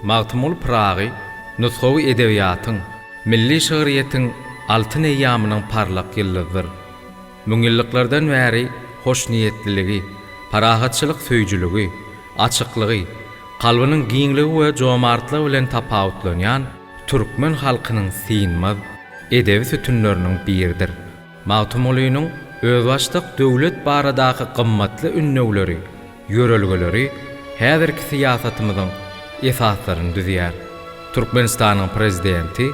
Magtymul Pragy, nutgawy edebiýatyň, milli şygyryýetiň altyn eýýamynyň parlak ýyldydyr. Müňilliklerden bäri hoş niýetliligi, parahatçylyk söýjüligi, açyklygy, kalbynyň giňligi we jomartlygy bilen tapawutlanýan türkmen halkynyň synmaz edebi sütünleriniň biridir. Magtymulunyň özbaşlyk döwlet baradaky gymmatly ünnewleri, ýörelgeleri häzirki siýasatymyzyň esaslaryny düzýär. Türkmenistanyň prezidenti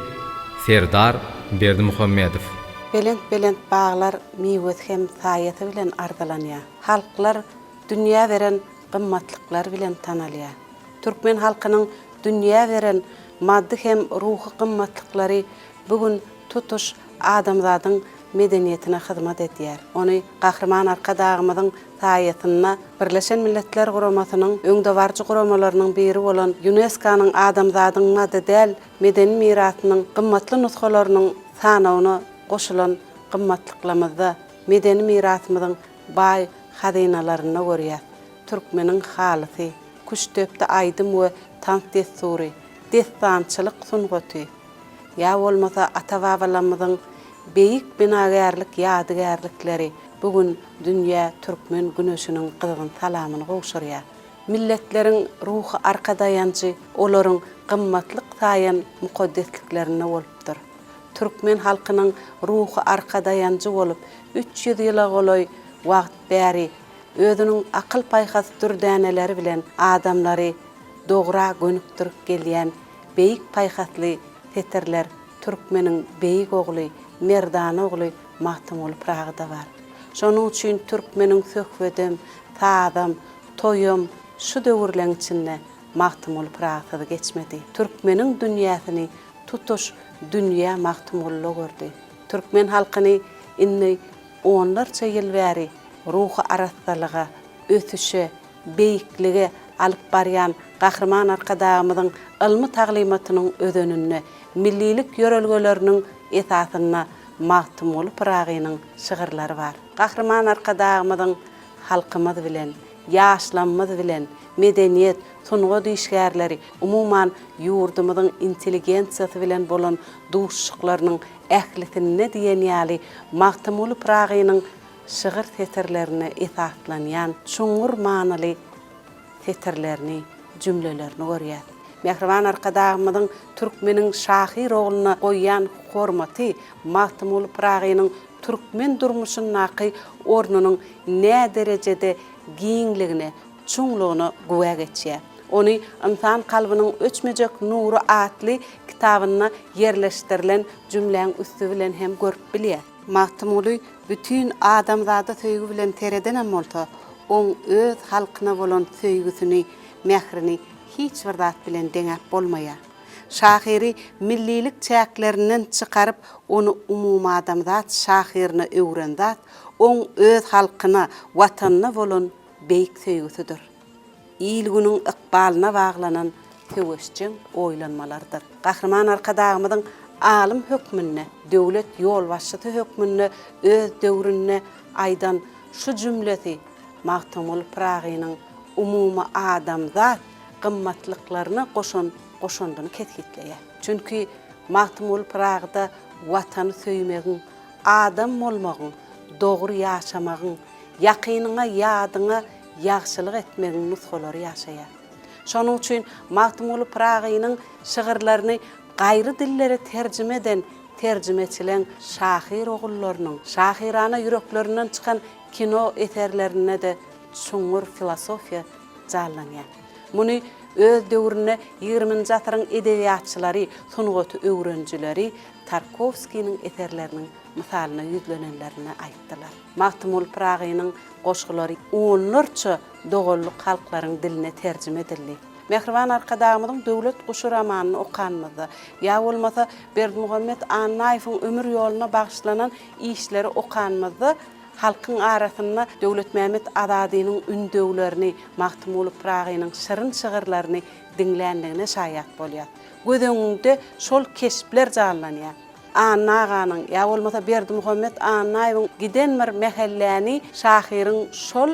Serdar Berdimuhammedow. Belent bağlar miwet hem saýaty bilen ardalanýar. Halklar dünýä beren gymmatlyklar bilen tanalýar. Türkmen halkynyň dünýä beren maddi hem ruhy gymmatlyklary bugün tutuş adamzadyň medeniýetine hyzmat edýär. Ony Gahrman Arkadagymyzyň saýatyna Birleşen Milletler Guramasynyň öňde barjy guramalarynyň biri bolan UNESCO-nyň adamzadyň madedel medeni mirasynyň gymmatly nuskalarynyň sanawyna goşulan gymmatlyklamyzda medeni mirasymyzyň baý hazynalaryna görýär. Türkmeniň halysy, kuştöpde aýdym we tantysury, destançylyk sungaty, ýa bolmasa ata-babalarymyzyň beýik binagärlik ýadygärlikleri bugün dünýä türkmen güneşiniň gyzgyn salamyny gowşurýar. Milletleriň ruhy arkadaýanjy olaryň gymmatlyk saýan mukaddesliklerini bolupdyr. Türkmen halkynyň ruhy arkadaýanjy bolup 300 ýyla golay wagt bäri özüniň akyl paýhasy dürdäneleri bilen adamlary dogra gönükdirip gelýän beýik paýhasly seterler türkmeniň beýik ogly Merdan ogly Magtymul Pragda bar. Şonuň üçin türkmeniň söhbedem, taadam, toyum şu döwürleň içinde Magtymul Pragda geçmedi. Türkmeniň dünýäsini tutuş dünýä Magtymully gördü. Türkmen halkyny inni onlarça ýyl bäri ruhy arasdalyga, ösüşe, beýiklige alyp barýan Gahrman Arkadagymyzyň ilmi taglimatynyň özenine, millilik ýörelgeleriniň esasyna Magtymul Pragynyň şygyrlary bar. Gahrman Arkadagymyzyň halkymyz bilen, ýaşlanmaz bilen medeniýet, sunga diýişgärleri, umumyň ýurdumyzyň intelligensiýasy bilen bolan duşuklarynyň ählisine diýen ýaly Magtymul Pragynyň şygyr seterlerini esaslanýan çuňur manaly seterlerini, jümlelerini görýär. Mehriban Arkadagymyzyň türkmeniň şahyr oglyna goýan hormaty Magtymul Pragynyň türkmen durmuşynyňky ornunyň nä derejede giňligine, çuňlugyna güwä geçýär. Ony insan kalbynyň öçmejek nuru atly kitabyna yerleşdirilen jümleň üstü bilen hem görüp bilýär. Magtymuly bütün adamzada söýgü bilen tereden bolsa, oň öz halkyna bolan söýgüsini, mehrini hiç bir zat bilen deňep bolmaýar. Şahyry millilik çäklerinden çykaryp onu umum adamzat şahyryna öwren zat, oň öz halkyna, watanyna bolan beýik söýgüsüdir. İlgüniň ykbalyna baglanan töweşçiň oýlanmalardyr. Gahrman Arkadagymyzyň alim hökmünne, döwlet ýol başçysy hökmünne, öz döwrüne aýdan şu jümlesi Magtymul Pragynyň umumy adamzat gymmatlyklaryna goşandyny ketgitleýär. Çünki Magtymul Pragda watany söýmegiň, adam bolmagyň, dogry ýaşamagyň, ýakynyňa, ýadyňa ýagşylyk etmegiň nusgalary ýaşaýar. Şonuň üçin Magtymul Pragynyň şygyrlaryny gaýry dillere terjime eden terjimeçileň şahyr ogullarynyň, şahyrana ýüreklerinden çykan kino eserlerine de çuňur filosofiýa jallanýar. Muny öz döwrüne 20-nji asyryň edebiýatçylary, sungaty öwrenjileri Tarkovskiýnyň eserleriniň misalyna ýüzlenenlerine aýtdylar. Magtymul Pragynyň goşgulary onlarça dogolluk halklaryň diline terjime edildi. Mehriban Arkadagymyzyň döwlet guşy romanyny okanmyzda, ýa bolmasa Berdimuhammed Annaýewiň ömür ýoluna bagşlanan işleri okanmyzda halkyň arasynda Döwlet Mehmet Azadynyň ündöwlerini, Magtymul Pragynyň şyryň şygyrlaryny dinländigine şaýat bolýar. Göz öňünde şol keşipler jallanýar. Annaganyň ýa bolmasa Berdimuhammed Annaýewiň giden bir mehelläni şahyryň şol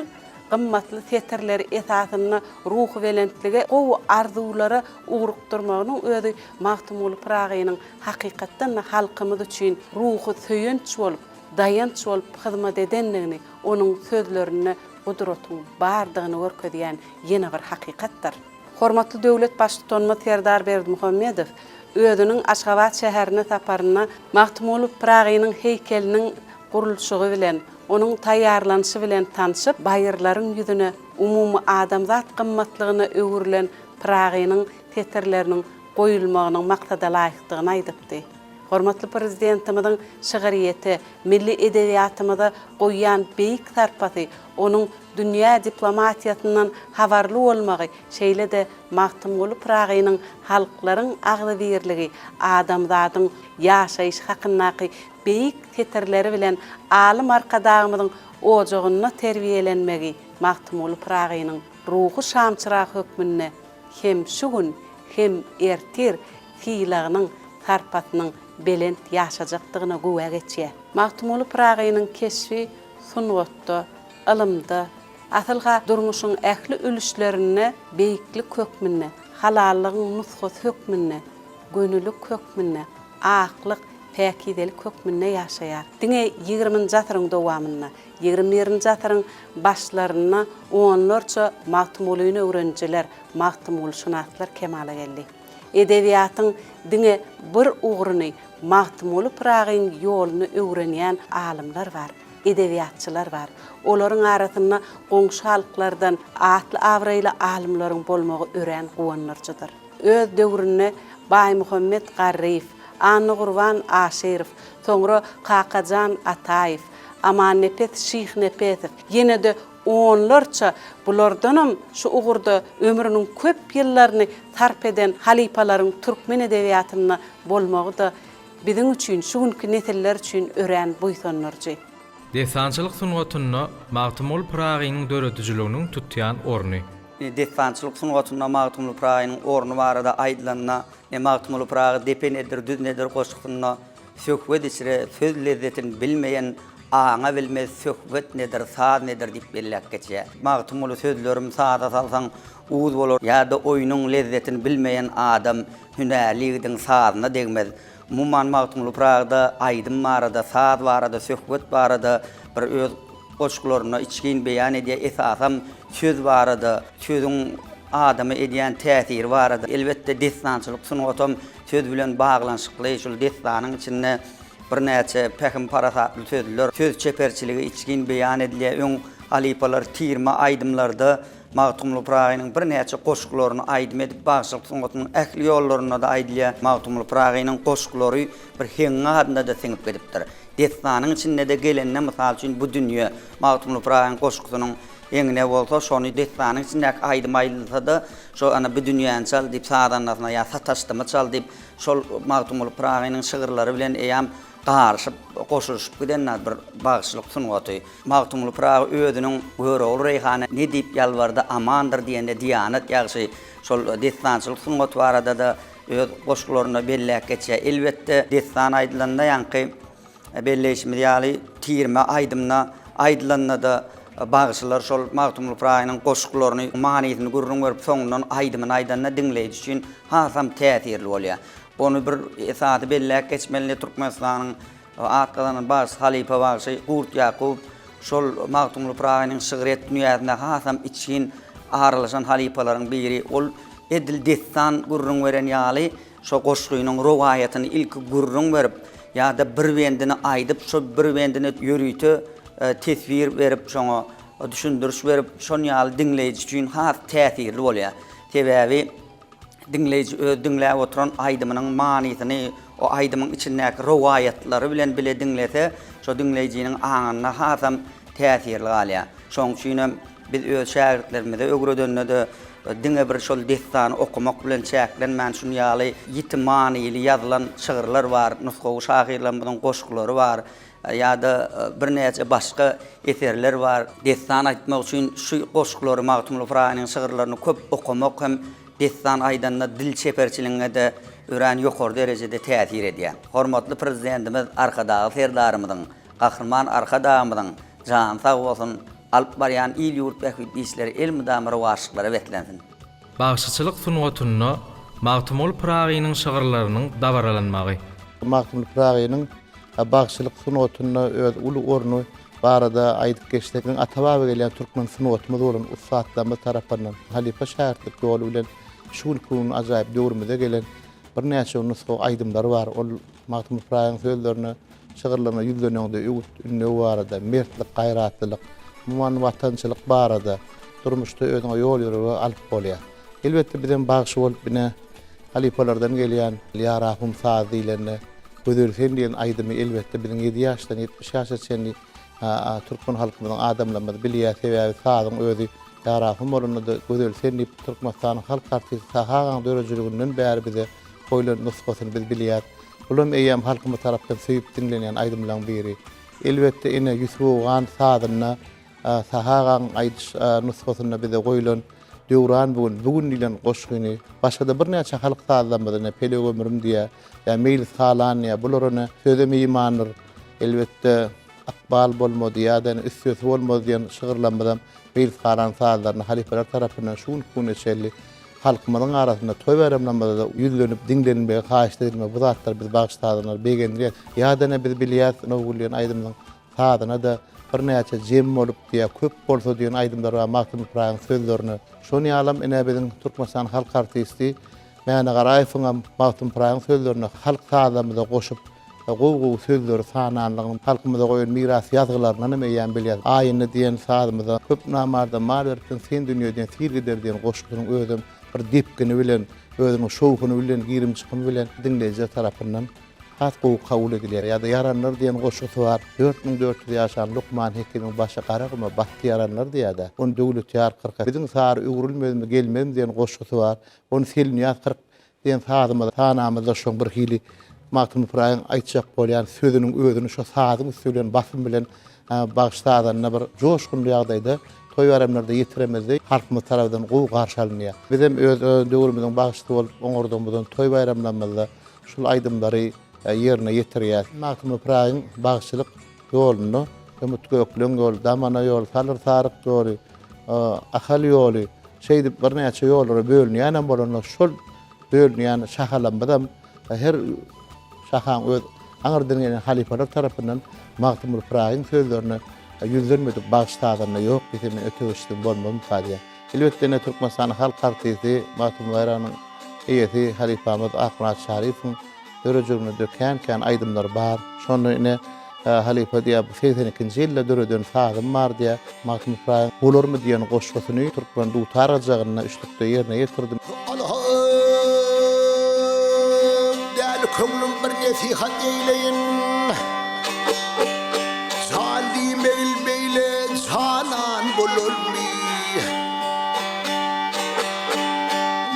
gymmatly teterleri esasyny ruhy belentligi gowy arzuwlara ugrukdurmagynyň özi Magtymul Pragynyň hakykatdan halkymyz üçin ruhy söýenç bolup, dayanç bolup hyzmat edenligini, onuň sözlerini gudratyň bardygyny görkezýän ýene bir hakykatdyr. Hormatly döwlet başlygy Serdar Berdimuhammedow özüniň Aşgabat şäherine saparyna Magtymul Pragynyň heykeliniň gurulşygy bilen, onuň taýýarlanyşy bilen tanışyp, baýyrlaryň ýüzüne umumy adamzat gymmatlygyna öwürlen Pragynyň teterleriniň goýulmagynyň maksada laýykdygyny aýdypdy. Hormatly prezidentimiziň şygyryety, milli edebiýatymyza goýýan beýik tarpasy, onuň dünýä diplomatiýatyndan habarly bolmagy, şeýle de Magtymul Pragynyň halklaryň agzybirligi, adamzatyň ýaşaýyş hakyndaky beýik teterleri bilen alim arkadagymyzyň ojagyna terbiýelenmegi Magtymul Pragynyň ruhy şamçyrak hökmünde hem şu gün hem ertir fiýlagynyň tarpatynyň belent ýaşajakdygyna güwe geçýär. Magtymul Pragynyň keşfi sunwatda, ilmde, asylga durmuşyň ähli ülüşlerini beýiklik hökmünde, halallygyň nusgat hökmünde, gönüllük hökmünde, aklyk, päkidelik hökmünde ýaşaýar. Diňe 20-nji asyryň dowamynda, 21-nji asyryň başlaryna onlarça Magtymul öwrenjiler, Magtymul şunaslar kemale geldi. Edebiýatyň diňe bir ugruny Magtymul Pragyň ýoluny öwrenýän alimler bar, edebiýatçylar bar. Olaryň arasynda goňşy halklardan atly awraýly alimlaryň bolmagy ören gowanlarçydyr. Öz döwrüne Baýmuhammed Garryf, Anny Gurban Aşerow, soňra Kakajan Ataýew, Amannepet Şyhnepetow, ýene de onlarça bulardanam şu ugurda ömrüniň köp ýyllaryny sarp eden halipalaryň türkmen edebiýatyna bolmagy da biziň üçin, şu günkü nesiller üçin ören buýsanlarjy. Desançylyk sunwatyna Magtymul Pragynyň döredijliginiň tutýan orny. Desançylyk sunwatyna Magtymul Pragynyň orny barada aýdylanyna, Magtymul Pragy depen edir, düznedir goşgyna söhbet içre söz lezzetini bilmeýän aňa bilmez söhbet nedir, saz nedir diýip belläp geçýär. Magtymul sözlerim saza salsaň uğuz bolar, ýa-da oýunyň lezzetini bilmeýän adam hünärligiň sazyna degmez. Mumman Magtymul Pragyda aýdym barada, saz barada, söhbet barada bir öz goşgylaryna içkin beýan edýär. Esasam söz barada, sözüň adamy edýän täsiri barada. Elbetde destançylyk sunwatam söz bilen baglanşykly, şol destanyň içinde bir näçe pähim parasatly sözler, söz çeperçiligi içkin beýan edilýär. Öň alipalar tirme aýdymlarda Magtymul Pragynyň bir näçe goşgylaryny aýdym edip bagşylyk sunwatynyň ähli ýollaryna da aýdylýar. Magtymul Pragynyň goşgylary bir heňe adynda da siňip gidipdir. Destanyň içinde de gelende mysal üçin bu dünýä Magtymul Pragynyň goşgysynyň eňine bolsa şonu destanyň içinde aýdym aýdylsa da şo ana bu dünýäni çal diýip sadanlaryna ýa sataşdymy çal diýip şol Magtymul Pragynyň şygyrlary bilen eýam garşyp goşuşyp gidenler bir bagşylyk sunwaty. Magtymul Pragy özüniň görögli reýhany ne diýip ýalbardy, amandyr diýende diýanat ýagşy şol destançylyk sunwaty barada da öz goşgularyna belläp geçýär. Elbetde destan aýdylanda ýanky belleşmeli ýaly tirme aýdymna aýdylanda da bagşylar şol Magtymul Pragynyň goşgularyny manysyny görüň berip soňundan aýdymy aýdanda diňleýici üçin hasam täsirli bolýar. Onu bir esasy belläp geçmeli Türkmenistanyň atlanan baş halipa başı Gurt Ýakup şol Magtymul Pragynyň şygyret dünýäsinde hasam için aralaşan halipalaryň biri ol edil destan gurrun veren ýaly şo goşgynyň rowayatyny ilk gurrun berip ýa-da bir wendini aýdyp şo bir wendini ýörüýte tesvir berip şoňa düşündiriş berip şon ýaly diňleýici üçin has täsirli bolýar. Sebäbi dinleyici dinläp oturan aýdymynyň manysyny o aýdymyň içindäki rowayatlary bilen bile dinlese şo dinleýijiniň aňyna hasam täsirli galýar. Şoň üçin biz öz şäherlerimize öwredende diňe bir şol destany okumak bilen çäklenmän şunu ýaly ýitim manyly ýazylan şygyrlar bar, nusgawy şahyrlaryň goşgulary bar, ýa-da bir näçe başga eserler bar. Destan aýtmak üçin şu goşgulary Magtymul Pragynyň şygyrlaryny köp okumak hem destan aýdanda dil çeperçiligiňe de ören ýokary derejede täsir edýär. Hormatly prezidentimiz arkadagy serdarymyzyň, gahrman arkadagymyzyň jan sag bolsun, alıp barayan il yurt behüt işleri el müdamara varşıklara betlensin. Bagşyçylyk sungatyny Magtymol Pragynyň şagyrlarynyň dabaralanmagy. Magtymol Pragynyň bagşylyk sunawatyny öz uly orny barada aýdyp geçdiğin atababy gelen türkmen sunawatymyz bolan ustadlarymyz tarapyndan halifa şähertlik ýoly bilen şuulkuň ajaýyp döwrümde gelen bir näçe nusga aýdymlar bar. Ol Magtymol Pragynyň sözlerini şagyrlaryna ýüzlenýände ünlü barada mertlik, gaýratlylyk, muman watançylyk barada durmuşda özüňe ýol ýüregi alyp bolýar. Elbetde bizden bagşy bolup bine halifalardan gelýän ýarahym sazylaryny gödürsen diýen aýdymy elbetde biziň 7 ýaşdan 70 ýaşa çenli türkmen halkymyzyň adamlary bilýär, sebäbi sazyň özü ýarahym bolanda da gödürsen diýip Türkmenistan halk artisti sahaň dörejiligininden bäri bize goýulan nusgasyny biz bilýär. Bulam eýem halkymyz tarapdan söýüp dinlenýän aýdymlaryň biri. Elbetde ine ýüswogan sazyna sahaň aýdyş nusgasyna bize goýulan döwran bugün dilen goşgyny başga da bir näçe halk saazlanmadyna pelek ömrüm diýe ýa mejlis halan ýa bulary sözüme imanır elbetde akbal bolmady ýa-da üstüs bolmady diýen şygyrlanmadan mejlis halan saazlaryny halifalar tarapyndan şuun kuneçeli halkymyzyň arasynda toý bayramlarymyzda da ýüzlenip dinlenmegi haýyşda edilme bu zatlar biz bagşladylar begendir ýa-da biz bilýär nowgulýan aýdymyň sazyna da bir näçe jem bolup diýe köp bolsa diýen aýdymlar we Magtymol Pragynyň sözlerini şonu ýalam ene biziň Türkmenistan halk artisti Mäne Garaýewiň Magtymol Pragynyň sözlerini halk sazyna goşup gowy sözleri sananlygyny halkymyza goýan miras ýazgylaryny meýän bilýär. Aýyny diýen sazymyza köp namarda mal beripden sen dünýeden sirgider diýen goşgynyň özüm bir dipkini bilen özüniň şowkuny bilen girimçikyny bilen dinleýär tarapyndan has gowy kabul edilýär. Ýa-da yaranlar diýen goşgusy bar. 4400 ýaşan Lukman Hekimiň başy garagyma batdy yaranlar diýär. Onu döwlet ýar 40. Biziň sary ugurulmazmy gelmem diýen goşgusy bar. Onu selniýat 40 diýen sazymyza tanamyzda şoň bir hili Magtymol Pragyň aýtjak bolýan sözüniň özüni şo sazyň üstünden basym bilen bagşladyna bir joşkunly ýagdaýda toý bayramlarda ýetiremezdi. Halkymyz tarapyndan gowy garşy alınýar. Biz hem öz döwrümizden bagşly bolup oňordumyzdan toý bayramlarymyzda şol aýdymlary yerine ýetirýär. Magtymol Pragyň bagşylyk ýoluny ömütgöklen ýol, damana ýol, salır saryk ýoly, ahal ýoly, şeýdip bir näçe ýollara bölünýän bolanlar şol bölünýän şahalanmadan her şahan öz aňyrdan gelen halifalar tarapyndan Magtymol Pragyň sözlerini ýüzlenmedi bagşladyna ýok, bizim ötegeçlik bolmam diýär. Elbetde Türkmenistan halk artisti Magtymol Pragynyň eýesi halifamyz Akmat Şarifiň dörejiligine dökän aýdymlar bar. Şonu ine halifa diýip 82-nji ýylda döredän sazym bar diýe Magtymol Pragyň bolarmy diýen goşgusyny Türkmen dutarjagyna üçlükde ýerine ýetirdim. Kömlüm bir nesihat eyleyin Zalim elbeyle canan bulurmi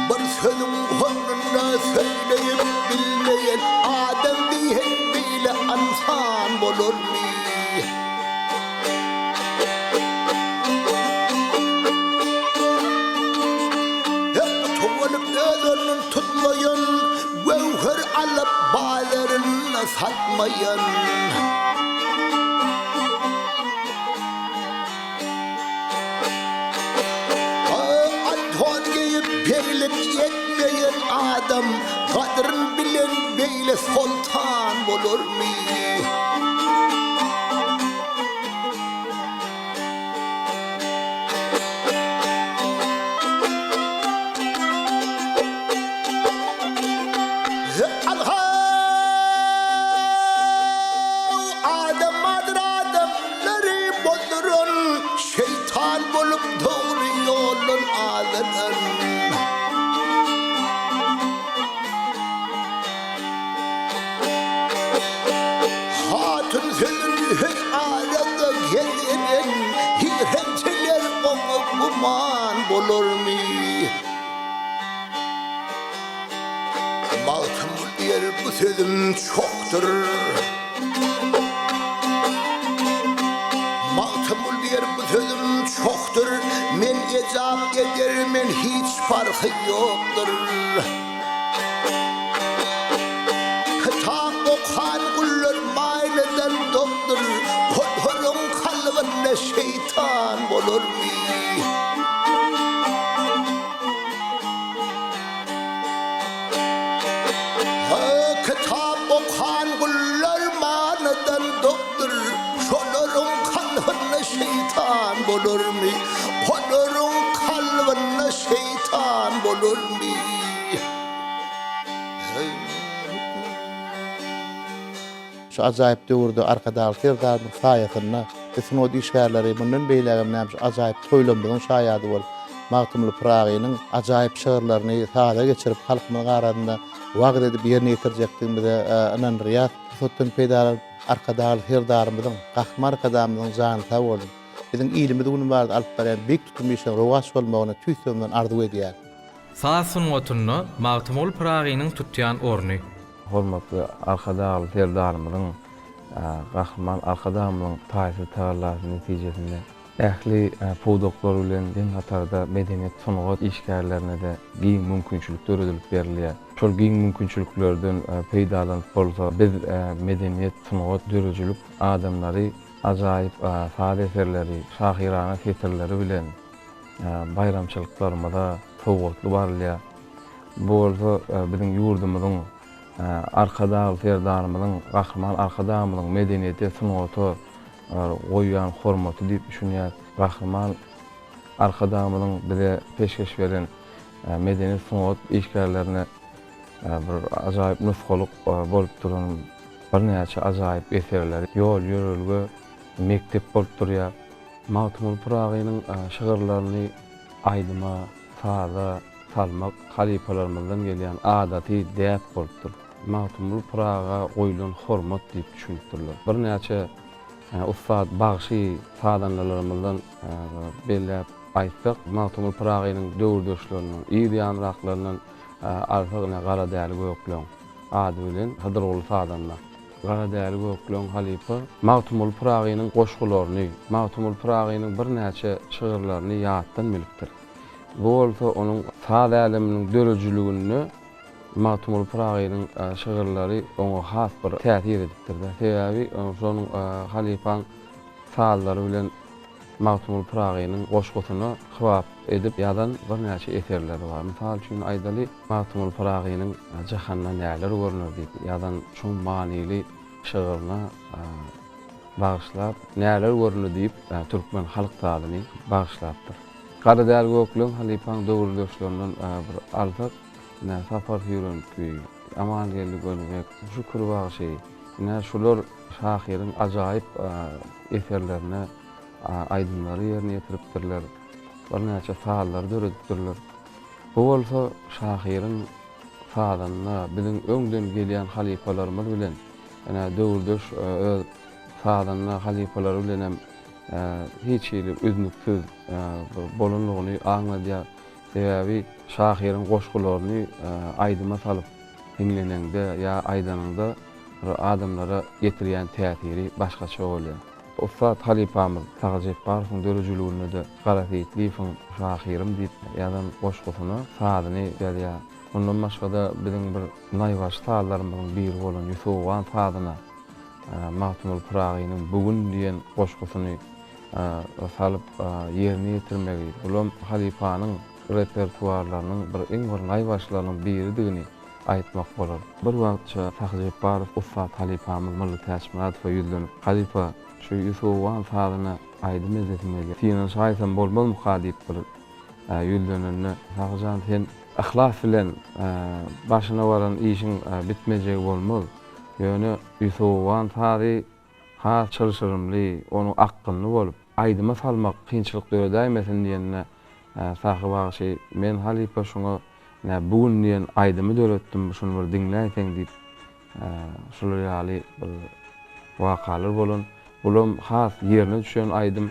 Bir sözüm hornunda söyleyip bilmeyen Adem diyen beyle ansan bulurmi Hep tuvalıp özünün tutmayan Gevher alıp bağlarına satmayan Alton giyip beylik yetmeyen adam Kadrın bilen beyle sultan olur mu? Şeytan bolup doğru yolun alınır Hatun senin her arada gelinin Hiremçiler onu kuman bulur mu? Magtymol diýer bu sözüm çoktur Magtymol diýer bu sözüm çoktur Men ejab edermen hiç farkı yoktur Kitap okan gullar maýlydan doktor Hodholun kalbyna şeytan olur mu? Kitap okan gullar manadan doktor, şolarun kalbine şeytan olur mu? Şolarun kalbine şeytan olur mu? Şu acayip döwürde arkadaky serdarlyk saýasyna bütün o işgärleri bundan beýlegem näme acayip toýlanmagyň şaýady bolup Magtymly Pragynyň acayip şagyrlaryny sada geçirip halkyň arasynda wagt edip ýerine ýetirjekdigimize inanýar. Sotdan peýda arkadaky serdarymyzyň gahmar kadamynyň jany sag bolup biziň ilimimiz bunu bardy alyp beren büyük tutumyşyň rowaş bolmagyna tüýsümden arzu edýär. Sasun otunna Magtymly Pragynyň tutýan orny. Hormatly arkadaky serdarymyň gahman arkadamyň taýsy taýlarly netijesinde ähli podoklar bilen den hatarda medeniýet sunugat işgärlerine de giň mümkinçilikler ödülip berilýär. Şol giň mümkinçiliklerden peýdalanyp bolsa biz medeniýet sunugat dörejülük adamlary ajaýyp sade eserleri, şahirana fetirleri bilen bayramçylyklarymyza sowgatly barylýar. Bu bolsa biziň ýurdumyzyň arkadaky serdarymyň gahman arkadamyň medeniýete sunugaty goýan hormaty diýip düşünýär. Gahman arkadamyň bize peşkeş beren medeniýet sunugat işgärlerine bir ajaýyp nusgalyk bolup duran bir näçe ajaýyp eserler, ýol ýörelge, mektep bolup durýar. Magtymly Pragynyň şagyrlaryny aýdyma, sada salmak halipalarymyzdan gelýän adaty däp bolupdyr. Magtymly Praga goýulan hormat diýip düşünýärler. Bir näçe ustad bagşy sadanlarymyzdan belläp aýtdyk. Magtymly Pragynyň döwürdeşleriniň, ýa-da arkagyna gara däli gökleň ady bilen Hydyrogly sadanlar. Gara däli gökleň halipa Magtymly Pragynyň goşgularyny, Magtymly Pragynyň bir näçe şagyrlaryny ýatdan bilipdir. Bu bolsa onuň sada aleminiň dörejüligini Magtymly Pragynyň şagyrlary oňa has bir täsir edipdir. Sebäbi şonuň halipaň sallary bilen Magtymly Pragynyň goşgusyny hywap edip ýadan bir näçe eserleri bar. Misal üçin aýdaly Magtymly Pragynyň jahanda näler görünür diýip ýadan şu manily şagyryna bagyşlap näler görünür diýip türkmen halk talyny bagyşlapdyr. Gara däl gökleň halipaň döwürdeşlerinden bir altyk safar ýürünki, aman geldi görmek, şükür bagşy. Şular şahyryň ajaýyp eserlerine aydınları yerine yetiripdirler. Bir näçe saallar döredipdirler. Bu bolsa şahyryň saadanyna biziň öňden gelýän halipalarymyz bilen, döwürdeş saadanyna halipalary bilen hem hiç ýeri üzünüksiz bolanlygyny aňladýar. Sebäbi şahyryň goşgularyny aýdyma salyp dinlenende ýa aýdanynda adamlara getirýän täsiri başgaça bolýar. Ustad halipamyz Sagajep Barowyň dörejüligine de garaýtlypyň şahyrim diýip ýadan goşgusyny sadyny berýär. Ondan başga da biziň bir naýbaş saatlarymyzyň biri bolan Ýusuwan sadyna Magtymly Pragynyň bugün diýen goşgusyny salyp ýerine ýetirmegi. Bulam halipanyň repertuarlarynyň bir iň bir naýbaşlarynyň biridigini aýtmak bolar. Bir wagtça Sagajep Barow ustad halipamyz Mully Täşmiratova ýüzlenip, "Halipa, şu Ýusuwan sadyna aýdym ezetmeli. Senin şaýsam bolmazmy diýip bir ýüzlenende, "Sagajan, sen ihlas bilen başyna baran işiň bitmejegi bolmaz. Ýöne Ýusuwan sady has çalışyrymly, onuň akylly bolup, aýdyma salmak kynçylyk döredäýmesin" diýende sahybagy "Men halipa şoňa bugün diýen aýdymy döretdim, şunu bir dinläýseň" diýip şular ýaly bir wakalar bolan. Bulam has ýerine düşen aýdym.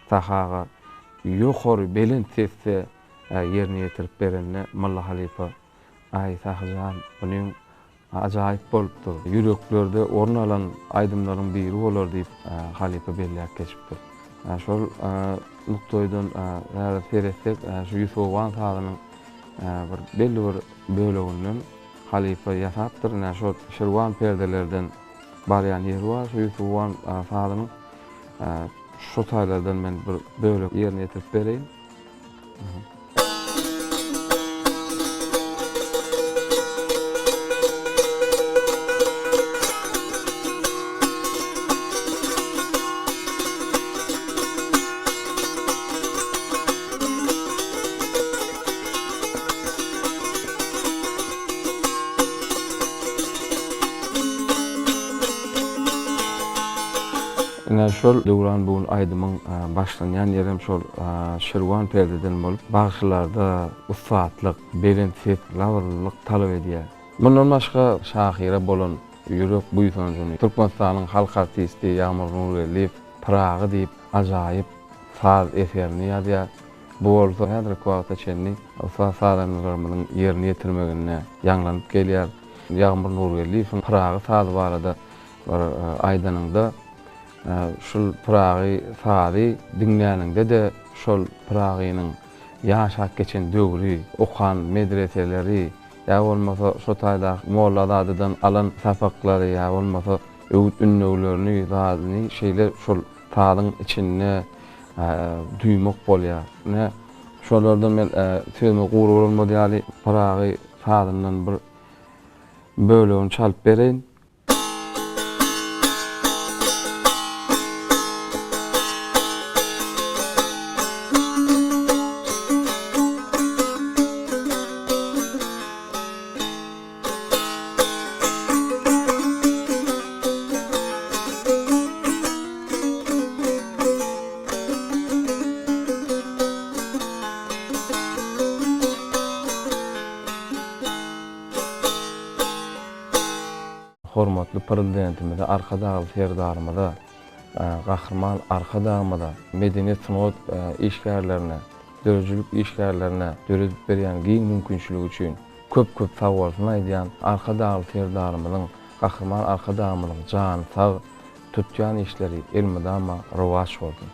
sahaga ýokary belin tetse ýerine ýetirip berenne Molla Halifa ay sahajan bunyň ajaýyp bolupdy. Ýüreklerde orun alan aýdymlaryň biri bolar diýip Halifa belläp geçipdir. Şol nuktoýdan ýa-da feretsek şu Ýusuwan sahagynyň bir belli bir böleginden Halifa ýasapdyr. Şol Şirwan perdelerden barýan ýeri bar. Şu Ýusuwan sahagynyň şu taýlardan men bir böleg ýerine ýetirip bereýin. Şol döwran bu aýdymyň başlanýan ýerim şol Şirwan perdeden bolup, bagşylarda ufatlyk, belentip, lawrlyk talap edýär. Bundan başga şahira bolan ýürek buýsanjyny Türkmenistanyň halk artisti Ýagmur Nuraliýew Praga diýip ajaýyp saz eserini ýazýar. Bu bolsa häzir wagtda çenli sazalarymyň ýerine ýetirmegine ýaňlanyp gelýär. Ýagmur Nuraliýewiň Praga sazy barada bir aýdanyňda şol Pragy sazy dinläninde de şol Pragynyň ýaşap geçen döwri, okan medreseleri, ýa bolmasa şo taýda molladadan alan sapaklary, ýa bolmasa öwüt ünlülerini, zadyny şeýler şol taýdyň içinde duýmak bolýar. Ne şolardan men sözüme gurur bolmady ýaly Pragy sazynyň bir bölegini çalyp bereýin. Hormatly prezidentimiz, arkadaşlar, ferdarymyza, gahrman arkadaşlarymyza, medeniýet sanat işgärlerine, döwürçilik işgärlerine döredip berýän giň mümkinçiligi üçin köp sawalsyn aýdýan arkadaşlar, ferdarymyzyň, gahrman arkadaşlarymyzyň jany sag tutýan işleri elmydama rowaj boldy.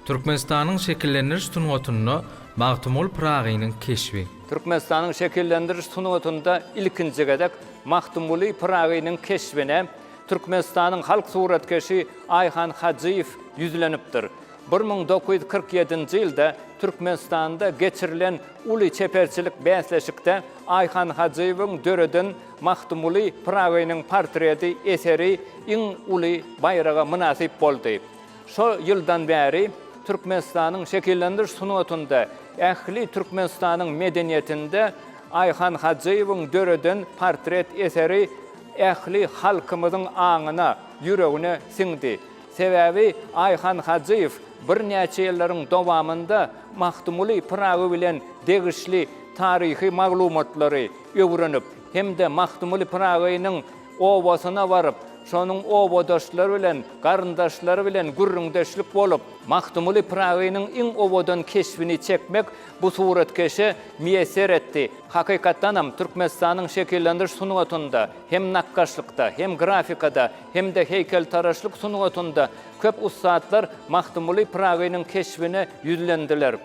Türkmenistanyň şekillendiriş sungatyny Magtymul Pragynyň keşfi. Türkmenistanyň şekillendiriş sungatynda ilkinji gedek Magtymul Pragynyň keşfine Türkmenistanyň halk suratkeşi Ayhan Hacıyev ýüzlenipdir. 1947-nji ýylda Türkmenistanda geçirilen uly çeperçilik bäsleşikde Ayhan Hacıyewiň döreden Magtymul Pragynyň portreti eseri iň uly bayraga münasip boldy. Şo ýyldan bäri Türkmenistanyň şekillendiriş sungatynda ähli Türkmenistanyň medeniýetinde Ayhan Hacıyewiň döreden portret eseri ähli halkymyzyň aňyna, ýüregine siňdi. Sebäbi Ayhan Hacıyew bir näçe ýyllaryň dowamında Magtymul Pragy bilen degişli tarihi maglumatlary öwrenip, hemde Magtymul Pragynyň owasyna baryp, şonuň owodaşlary bilen, garyndaşlary bilen gürrüňdeşlik bolup, Magtymul Pragynyň iň owadan keşfini çekmek bu suratkeşe miýeser etdi. Hakykatdanam Türkmenistanyň şekillendiriş sungatynda, hem nakkaşlykda, hem grafikada, hem de heykeltaraşlyk sungatynda köp ustadlar Magtymul Pragynyň keşfine ýüzlendiler.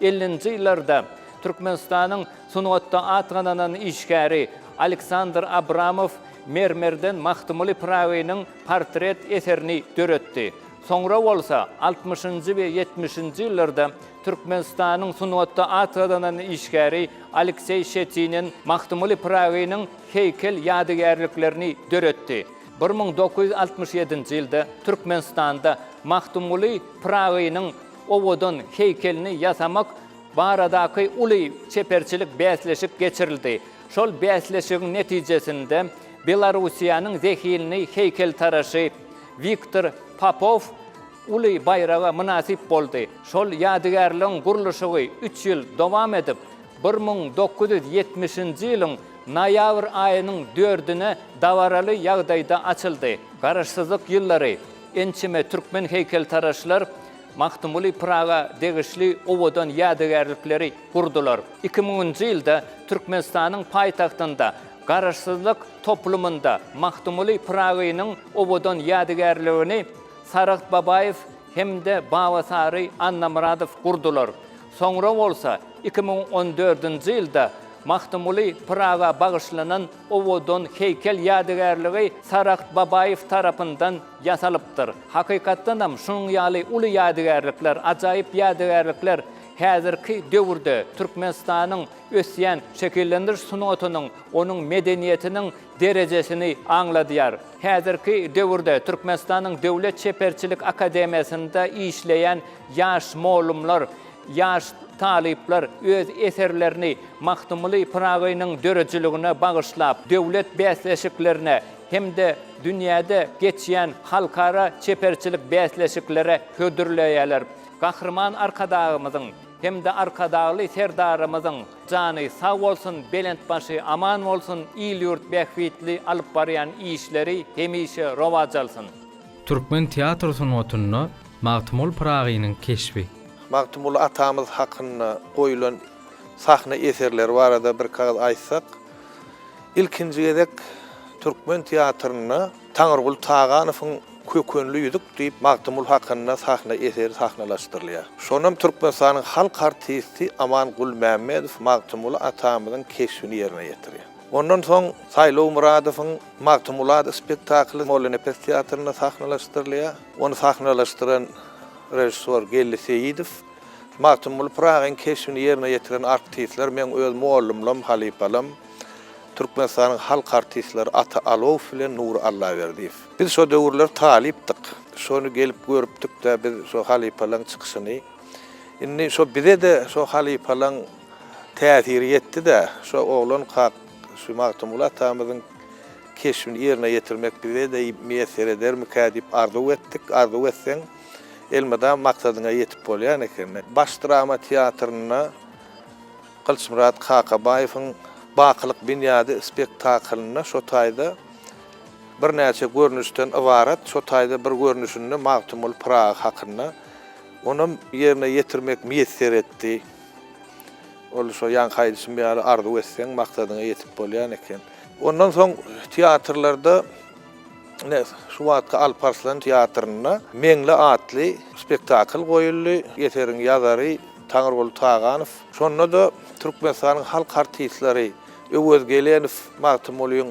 50-nji ýyllarda Türkmenistanyň sungatda atgananan işgäri Aleksandr Abramov mermerden Magtymul Pragynyň portret eserini döretdi. Soňra bolsa 60-njy we 70-nji ýyllarda Türkmenistanyň sungatda atgananan işgäri Aleksey Şetinin Magtymul Pragynyň heykel ýadygärliklerini döretdi. 1967-nji ýylda Türkmenistanda Magtymul Pragynyň owadan heykelini ýasamak baradaky uly çeperçilik bäsleşik geçirildi. Şol bäsleşigiň netijesinde Belarusiýanyň zehilini heykeltaraşy Viktor Popov uly bayraga münasip boldy. Şol ýadygärligiň gurulşygy 3 ýyl dowam edip 1970-nji ýylyň noýabr aýynyň 4-üne dawaraly ýagdaýda açyldy. Garaşsyzlyk ýyllary ençime türkmen heykeltaraşlar Mahtumuli Praga degişli owodan ýadygarlykları kurdular. 2000-nji ýylda Türkmenistanyň paýtagtynda garaşsyzlyk toplumunda Mahtumuli Pragaýynyň owodan ýadygarlygyny Saragt Babaýew hemde Bawasary Anna Muradow kurdular. Soňra bolsa 2014-nji ýylda Mahtumuli Praga bagyşlanan owodan heykel ýadygarlygy Saragt Babaýew tarapyndan ýasalypdyr. Hakykatdan hem şunuň ýaly uly ýadygarlyklar, ajaýyp ýadygarlyklar häzirki döwürde Türkmenistanyň ösýän şekillendiriş sunatynyň, onuň medeniýetiniň derejesini aňladýar. Häzirki döwürde Türkmenistanyň Döwlet Çeperçilik Akademiýasynda işleýän ýaş molumlar, ýaş talipler öz eserlerini Mahtumuli Pragaýynyň dörejiligine bagyşlap, döwlet bäsleşiklerine hemde dünýäde geçýän halkara çeperçilik bäsleşiklere hödürleýärler. Gahrman arkadagymyzyň hemde arkadagly serdarymyzyň jany sag bolsun, belentbaşy aman bolsun, il ýurt bähwitli alyp barýan işleri hemişe rowajalsyn. Türkmen teatr sunatyny Mahtumul Pragaýynyň keşfi. Mahtumul atamız hakkında koyulan sahne eserler var da bir kağıt aytsak. İlkinci edek Türkmen teatrına Taňyrgul Tağanowyň kökönlü ýüzük diýip Mahtumul hakkında sahne eseri sahnalaşdyrylýar. Şonam Türkmenistanyň halk artisti Amangul Mämmedow Mahtumul atamyzyň keşfini ýerine ýetirýär. Ondan soň Saýlaw Muradowyň Mahtumul spektakly Molenepes teatrına sahnalaşdyrylýar. Onu sahnalaşdyran rejissor Gelli Seyidow, Mahtumul Pragaýyň keşfini ýerine ýetiren artistler, men öz muallimlerim, halipalarym, Türkmenistanyň halk artistleri Ata Alow bilen Nur Allaýberdiýew. Biz şo döwürler talipdik. Şonu gelip görüpdik-de biz şo halipalaryň çykyşyny. Indi şo bize de şo halipalaryň täsiri ýetdi-de, şo oglan kaq şu Mahtumul atamyzyň keşfini ýerine ýetirmek bize de meýser edermika diýip arzu etdik. Arzu etseň elmeden maksadyna yetip bolýan eken. Baş drama teatrına Kılıçmurat Kakabaýewiň Bakylyk Binýady spektaklyna şo taýda bir näçe görnüşden ibaret, şo taýda bir görnüşini Mahtumul Praga hakynda onu ýerine ýetirmek meýser etdi. Ol şo ýan haýdysy ýaly arzu etseň maksadyna yetip bolýan eken. Ondan soň teatrlarda şu wagtda Alparslan teatrına Meňle atly spektakl goýuldy. Eteriň ýazary Taňyrgul Tağanow. Şonda da Türkmenistanyň halk artistleri Öwüz Gelenow Mahtumul'yň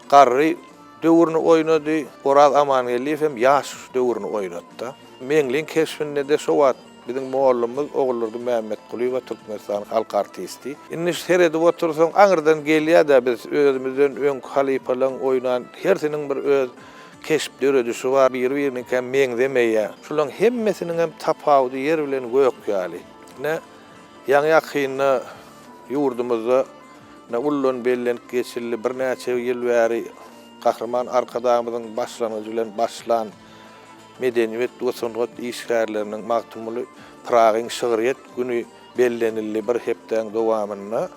garry döwrüni oýnady. Oraz Amanyeliýew hem ýaş döwrüni oýnatdy. Meňliň keşfinde de şo wagt bizim muallimimiz Oğullardy Mehmet Kuliýew Türkmenistanyň halk artisti. Indi serede otursaň aňyrdan gelýär da biz özümizden öň halipalaryň oýnan hersiniň bir öz keşp döredişi var. Bir-birine hem meňzemeýär. Şolaryň hemmesiniň hem tapawdy ýer bilen gök ýaly. Ne ýaňy ýakynna ýurdumyzda ne ullun bellen geçilli bir näçe ýyl bäri Gahrman arkadagymyzyň başlanyjy bilen başlan medeniýet dosanat işgärleriniň Mahtumul Pragaýyň şygyryet güni bellenildi bir hepden dowamyna.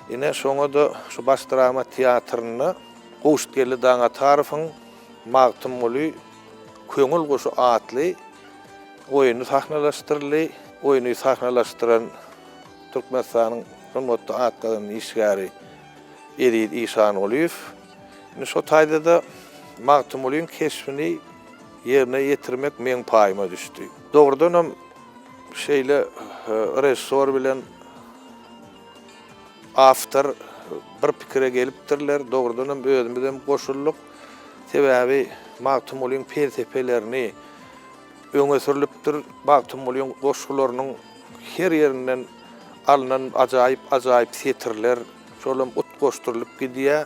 Ine şoňa da şu baş drama teatrına goşup geldi daňa tarafyň Mahtumul köňül goşu atly oýuny sahnalaşdyrly, oýuny sahnalaşdyran Türkmenistanyň Rymotda atgadan işgäri Erid İhsan Oliýew. Ine şo taýda da Mahtumul'yň keşfini ýerine ýetirmek meň paýyma düşdi. Dogrudan hem şeýle rejissor bilen after bir pikire gelipdirler. Dogrudan hem özümizden goşulduk. Sebäbi Mahtumul'yň persepelerini öňe sürilipdir. Mahtumul'yň goşgularynyň her ýerinden alınan ajaýyp setirler, şolam ut goşdurylyp gidýär.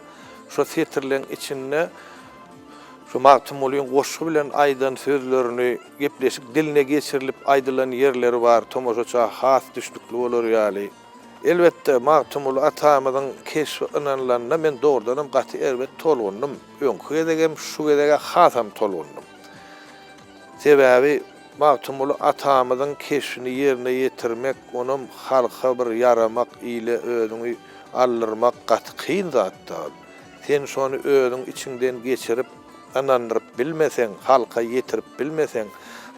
Şo setirlerin içinde şu Mahtumul'yň goşgy bilen aýdan sözlerini gepleşik diline geçirilip aýdylan ýerleri bar. Tomoşaça has düşlükli bolar ýaly. Elbetde Mahtumul atamyzyň keşfi ynanlanyna men dogrudan gaty elbet tolgundum. Öňkü edegem şu edege hasam tolgundum. Sebäbi Mahtumul atamyzyň keşfini ýerine ýetirmek, onuň halka bir yaramak ile özüňi allyrmak gaty kyn zatdy. Sen şonu özüň içinden geçirip anandırıp bilmesen, halka yetirip bilmesen,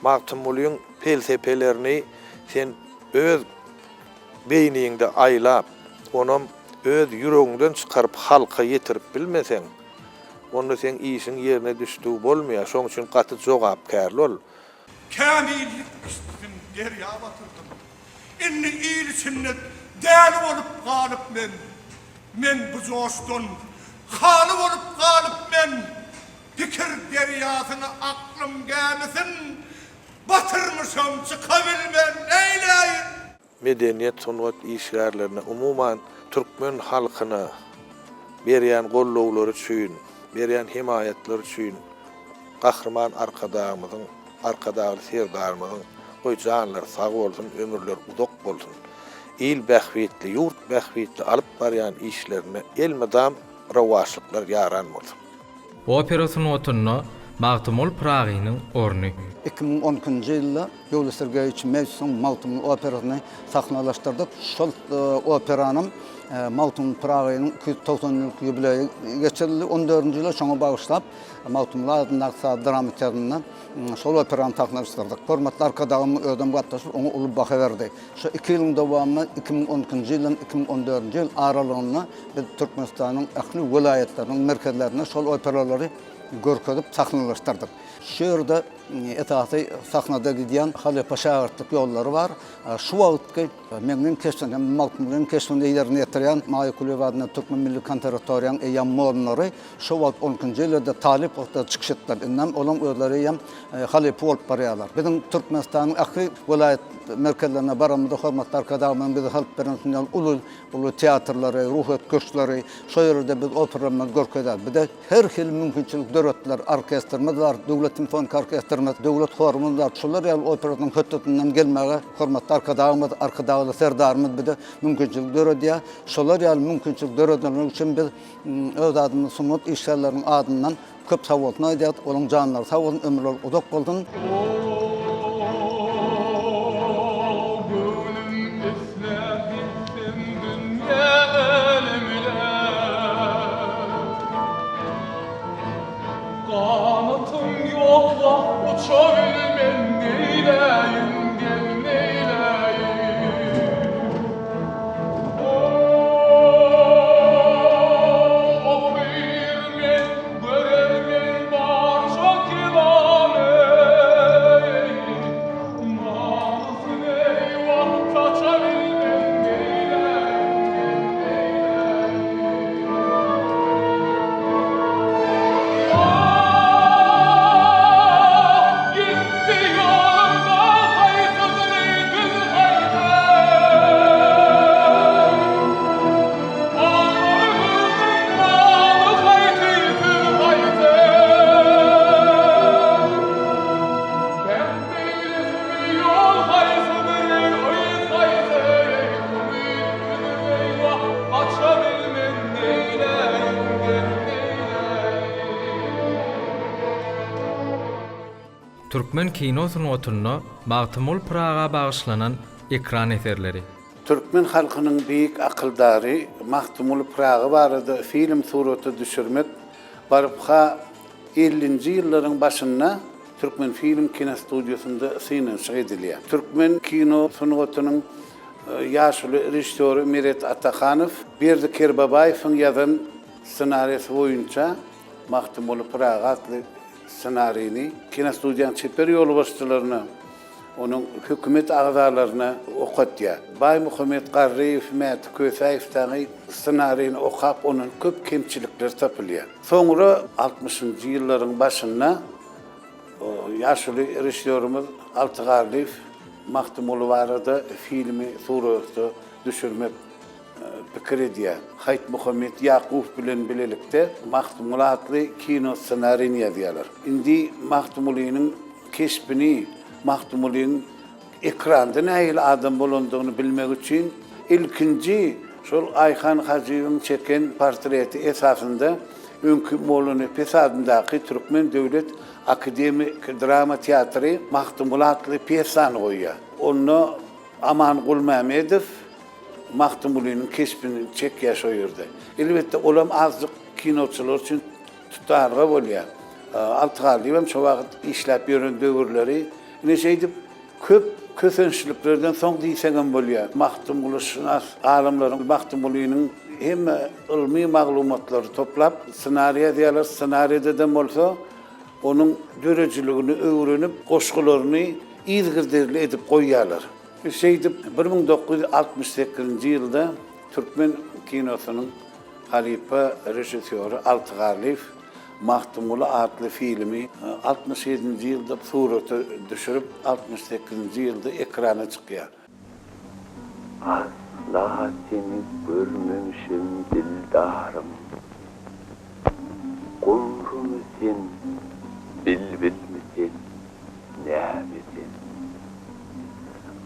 Magtumulyň felsefelerini sen öz beýniňde aýlap, onam öz ýüregiňden çykaryp halka ýetirip bilmeseň, onda sen işin ýerine düşdüği bolmaýar. Şoň üçin gaty jogapkärli ol. Kamillik üstün derya batırdım. Inni iyili sünnet däli olup galyp men. Men bu joşdun haly olup galyp men. Pikir deryasyna aklym gelmesin. Batırmışam çıkabilmem neyleyin. Medeniyet sungat işgärlerine umuman türkmen halkyna berýän gollawlary üçin, berýän himayetleri üçin gahrman arkadagy serdarymyzyň goýjanlar sag bolsun, ömürler uzak bolsun. İl bähwetli, ýurt bähwetli alyp barýan işlerine elmedam rawaşlyklar ýaranmaly. Opera sunuwatyna Magtymul Pragynyň orny. 2012-nji ýylda Ýoly Sergeýiç Mevsim Magtymul operasyny sahnalaşdyrdyk. Şol operanyň Magtymul Pragynyň 290-ňylyk ýubileýi geçirildi. 14-nji ýyla şoňa bagyşlap Magtymul adyndaky drama teatrynda şol operany sahnalaşdyrdyk. Hormatly arkadaşym ödem gatnaşyp oňa uly baha berdi. Şu 2 ýylyň dowamyny 2012-nji ýyldan 2014-nji ýyl aralygynda biz Türkmenistanyň ähli welaýetleriniň merkezlerine şol operalary görkezip sahnalaşdyrdyk. Şu ýerde etasy sahnada gidýän hali paşaýartlyk ýollary bar. Şu wagtky meniň keşfim, Magtymyň keşfinde ýerine ýetirýän Maýkuly adına Türkmen Milli Konservatoriýaň eýam molunary şu wagt 12-nji ýylda talip wagtda çykyş etdiler. Innem olam özleri ýam hali bolup barýarlar. Bizim Türkmenistanyň ähli welaýet merkezlerine baramyzda hormatly arkadaşlarym bizi halk beren uly teatrlary, ruhat köşkleri, şu ýerde biz operamy görkezler. Bir de her hil mümkinçilik döretler, orkestrimiz bar, döwlet simfonik orkestrimiz, döwlet horumuz bar. Şolar ýaly operasynyň hötdetinden gelmäge hormatly arkadaşlar serdarymyz bir de mümkinçilik döredýär. Şolar ýaly mümkinçilik döredýän üçin biz öz adymyzy sunmat işlerleriň adyndan köp sawatna aýdýar. Olaň janlary sag bolsun, ömürler uzak bolsun. Kanatım yok da uçabilmem neyleyim gel neyleyim. Okuyurmen, görermen barça kilameyi. Manasın eyvah kaçabilmem neyleyim gel neyleyim. Türkmen kino sunuwatyna Magtymul Praga bagyşlanan ekran eserleri. Türkmen halkynyň büyük akyldary Magtymul Praga barada film suraty düşürmek baryp 50-nji ýyllaryň başynda Türkmen Film Kino Studiosunda synanyş edilýär. Türkmen kino sunuwatynyň ýaşly rejissöri Miret Atakhanov Berdi Kerbabaýewiň ýazan ssenariýasy boýunça Magtymul Praga adly ssenaryny kino studiýanyň çeper ýol başçylaryna, onun hökümet agzalaryna okatýar. Baýmuhammed Garriýew, Mäti Kösäýew taňy ssenaryny okap, onun köp kemçilikleri tapylýar. Soňra 60-njy ýyllaryň başynda ýaşly rejissörimiz Altygarliýew Magtymul barada filmi suraty düşürmek pikir edýär. Hayt Muhammed Ýakup bilen bilelikde Magtymul adly kino ssenaryny ýazýarlar. Indi Magtymul'yň keşbini, Magtymul'yň ekranda näil adam bolandygyny bilmek üçin ilkinji şol Ayhan Hajiýewiň çeken portreti esasında öňkü molany pesadyndaky Türkmen Döwlet Akademik Drama Teatry Magtymul adly piyesany goýýar. Onu Aman Gulmamedow Magtymul'yň keşbini çekýär şo ýerde. Elbetde olam azlyk kinoçylar üçin tutarga bolýar. Altygarlyýew şo wagt işläp ýören döwürleri Ne şeydi köp kösençliklerden soň diýsegem bolýar. Mahdumly şunas alimlaryň Mahdumlynyň hem ilmi maglumatlary toplap ssenariýa diýerler. Ssenariýada da bolsa onuň dörejiligini öwrenip goşgularyny izgirderli edip goýýarlar. Şeydi 1968-nji ýylda Türkmen kinosynyň halipa rejissöri Altıgarliýew Mahdumly adly filmi 67-nji ýylda suraty düşürip 68-nji ýylda ekrana çykýar. Asla seni görmemişim dildarım. Gurrum sen, bilbil misin, nämesin?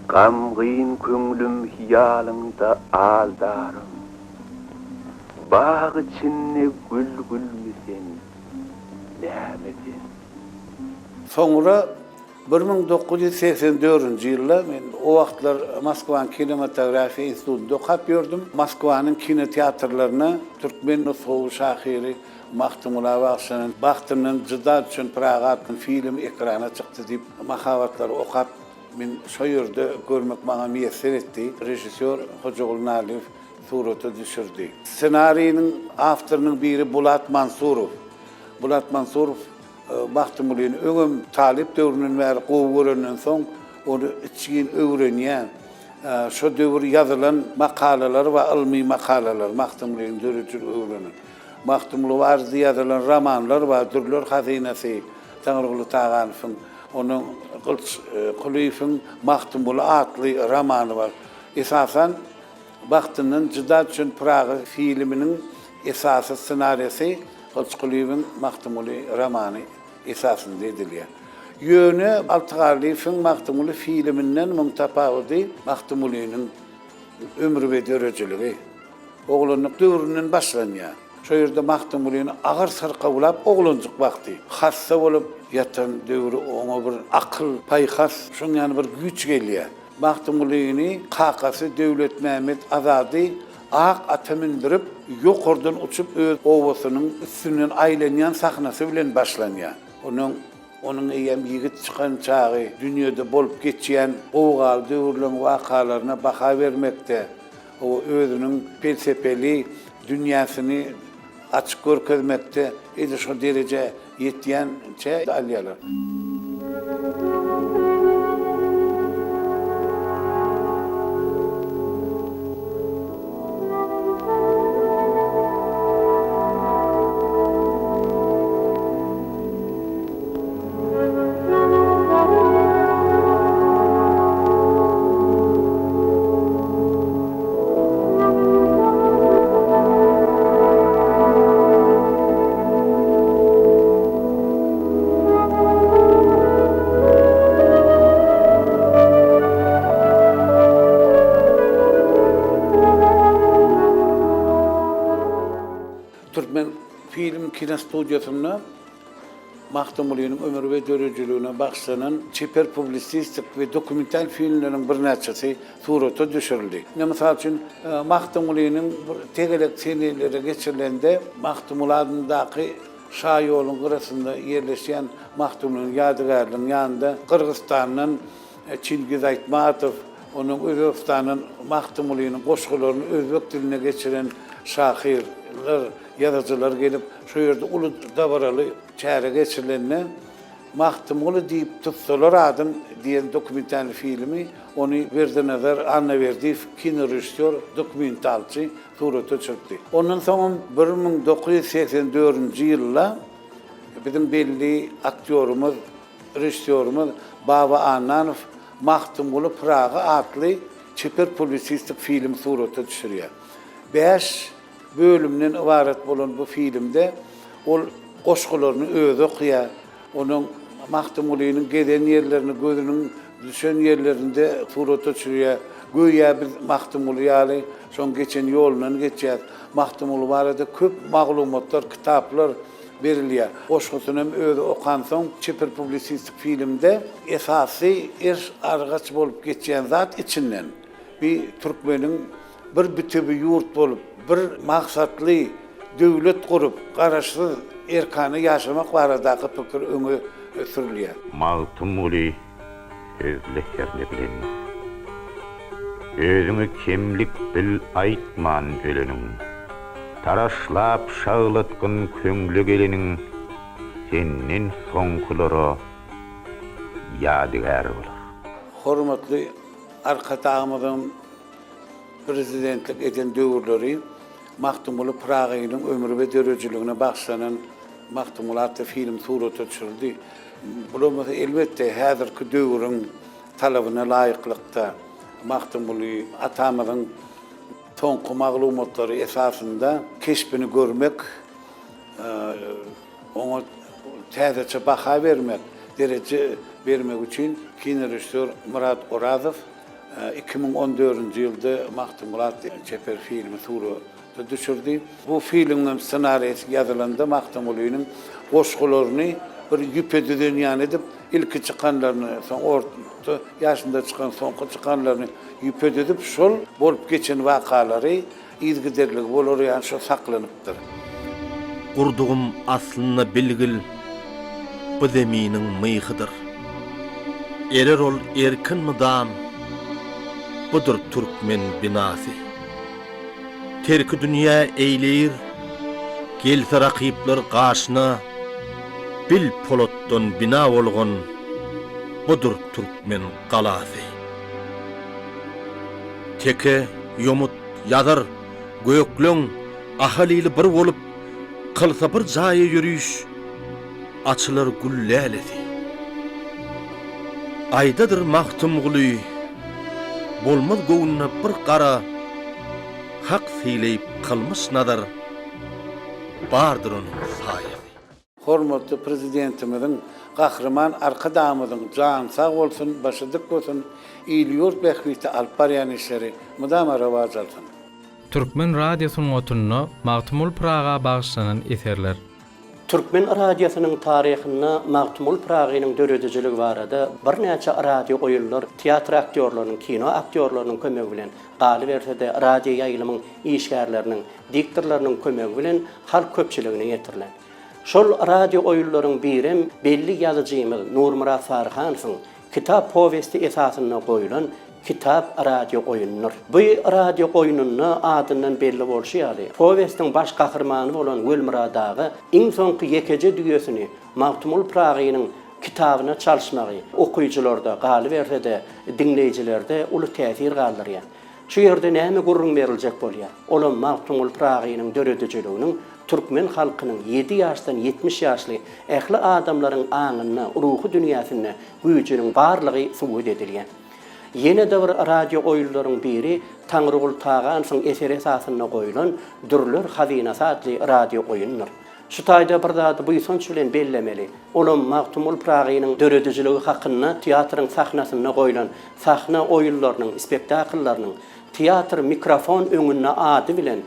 Gamgyn köňlüm hiýalynda aldarım. Bağ içinde gül misin, nämesin? Sonra 1984-nji ýylda men o wagtlar Moskwa Kinematografiya Institutunda okap ýördüm. Moskwanın kino teatrlaryna Türkmen sowu şahyry Mahdumly Bagşanyň Bagtymyň Jyda üçin Praga adly film ekrana çykdy diýip mahawatlar okap men şo ýerde görmek maňa meýesser etdi. Rejissör Hojaguly Naliýew suraty düşürdi. Ssenariýanyň awtorynyň biri Bulat Mansurow. Bulat Mansurow Mahdumlyň öňüm talip döwründen bäri gowy görenden soň onu içgin öwrenýän şo döwür ýazylan makalalar we ilmi makalalar Mahdumlyň dörejilik öwrenen. Mahdumly wardy ýazylan romanlar we Dürler Hazinesi Taňryguly Taganowyň onuň Quliýewiň Mahdumly adly romany bar. Esasan Bagtynyň Jyda üçin Praga filminiň esasy ssenariýasy Quliýewiň Mahdumly romany esasynda edilýär. Ýöne Altıgarliýewiň Mahdumly filminden muntapawdy Mahdumlynyň ömrü we dörejiligi oglanyk döwründen başlanýar. Şo ýerde Mahdumlyny agyr syrkawlap oglanjyk wagty hassa bolup ýatan döwrü oňa bir akyl paýhas şoň ýany bir güç gelýär. Mahdumlyny kakasy Döwlet Mehmet Azady ak ata mindirip ýokardan uçup öz owasynyň üstünden aýlanýan sahnasy bilen başlanýar. Onun eýem ýigit çykan çagy dünýede bolup geçýän owgal döwürlüň wakalaryna baha bermekde. O özüniň felsepeli dünýäsini açyk görkezmekde edi şo derece ýetýänçe alýarlar. Türkmen film kino studiýasyna Mahdumlynyň ömrü we dörejiligine bagşlanan çeper publisistik we dokumental filmleriň bir näçesi suraty düşürildi. Mesal üçin Mahdumlynyň tegelek seneleri geçirilende Mahdumly adyndaky şaýoluň gyrasynda ýerleşýän Mahdumlyň ýadygarlygynyň ýanynda Kyrgyzstanyň Çingiz Aitmatow, onuň Özbekistanyň Mahdumlynyň goşgularyny özbek diline geçiren şahirler, ýazyjylar gelip şo ýerde uly dabaraly çäre geçirilende Mahdumly diýip tutsalar adym diýen dokumental filmi onu berdi nazar Anna Verdiýew kino rejissör dokumentalçy suraty çykdy. Ondan soň 1984-nji ýylda bizim belli aktýorumyz, rejissörümüz Baba Annanow Mahdumly Praga adly çeper publisistik film suraty düşürýär. 5 bölümden ibaret bolan bu filmde ol goşgularyny özü okýar. Onuň Mahdumlynyň geden ýerlerini, gözüniň düşen ýerlerinde suraty düşürýär. Goýa biz Mahdumly ýaly şoň geçen ýolundan geçýär. Mahdumly barada köp maglumatlar, kitaplar berilýär. Goşgusyny özü okan soň çeper publisistik filmde esasy argaç bolup geçýän zat içinden bir Türkmeniň bir bütebi ýurt bolup bir maksatly döwlet gurup garaşsyz erkany ýaşamak baradaky pikir öňe sürilýär. Mahdumly özleherle bilenin. Özüňi kimlik bil aýtman jöleniň. Taraşlap şaglatgyn köňlü geleniň senden soňkulara ýadygar bolar. Hormatly arkadaşlarym, prezidentlik eden döwürleri Mahtumul Pragynyň ömrü we dörejligine bagşlanan Mahtumulaty film suraty düşürdi. Bular elbetde häzirki döwürüň talabyna laýyklykda Mahtumul atamyň soňky maglumatlary esasında keşbini görmek, ona täzeçe baha bermek, derece vermek üçin kino rejissör Murat Orazov 2014-nji ýylda Mahtumulaty çeper filmi suraty düşürdi. Bu filmden senarisi ýazylanda Mahtumulatyň goşgularyny bir ýüpede dünýän edip ilki çykanlaryny, soň orta ýaşynda çykan soňky çykanlaryny ýüpede edip şol bolup geçen wakalary izgiderlik bolar ýa-ni şo saklanypdyr. Gurduğum aslında bilgil bu zeminiň myhydyr. Erer ol erkin mydam, budur Türkmen binasy. Terki dünýä eýleýir, gelse rakipler gaşyna, bil polotdan bina bolgan, budur Türkmen galasy. Teke, yomut, ýazar, göýekleň ahaliyle bir bolup, kılsa bir jaýa ýürüş, açylar güllälesi. Aydadır mahtum guly, bolmaz göwnüne bir qara, hak seýleyip kılmış nadar, bardyr onuň saýasy. Hormatly prezidentimiziň gahrman arkadamyzyň jan sag bolsun, başydyk bolsun, ýylyýur behbiti alyp barýan işleri mudama rawaj alsyn. Türkmen radiosynyň oturuny Mahtumul Praga bagşlanan eserler. Türkmen radiosynyň taryhyna Mahtumul Pragynyň döredijiligi barada bir näçe radio oýunlar, teatr aktyorlarynyň, kino aktyorlarynyň kömegi bilen, galy bersede radio ýaýlymyň işgärleriniň, diktorlarynyň kömegi bilen halk köpçiligine ýetirilen. Şol radio oýunlaryň birem belli ýazyjymyz Nurmurat Sarhanowyň kitap powesti esasyna goýulan kitap radio oýunydyr. Bu radio oýunyny adynyň belli bolşy ýaly. Powestiň baş gahrmany bolan Gülmurad ağa iň soňky ýekeje düýesini Mahtumul Pragynyň kitabyna çalyşmagy okuýjylarda, galy bersede, dinleýijilerde uly täsir galdyrýar. Şu ýerde näme gurrun beriljek bolýar? Olam Mahtumul Pragynyň döredijliginiň Türkmen halkynyň 7 ýaşdan 70 ýaşly ähli adamlaryň aňyna, ruhy dünýäsine güýjüniň barlygy subut edilýär. Yine de bir radio oýunlaryň biri Taňrygul Tağanyň eser esasyna goýulan Dürler Hazinasy adly radio oýunydyr. Şu taýda bir zat bu ýysynç bilen bellemeli. Olam Mahtumul Pragynyň döredijiligi hakyna teatryň sahnasyna goýulan sahna oýunlarynyň, spektaklarynyň teatr mikrofon öňüne ady bilen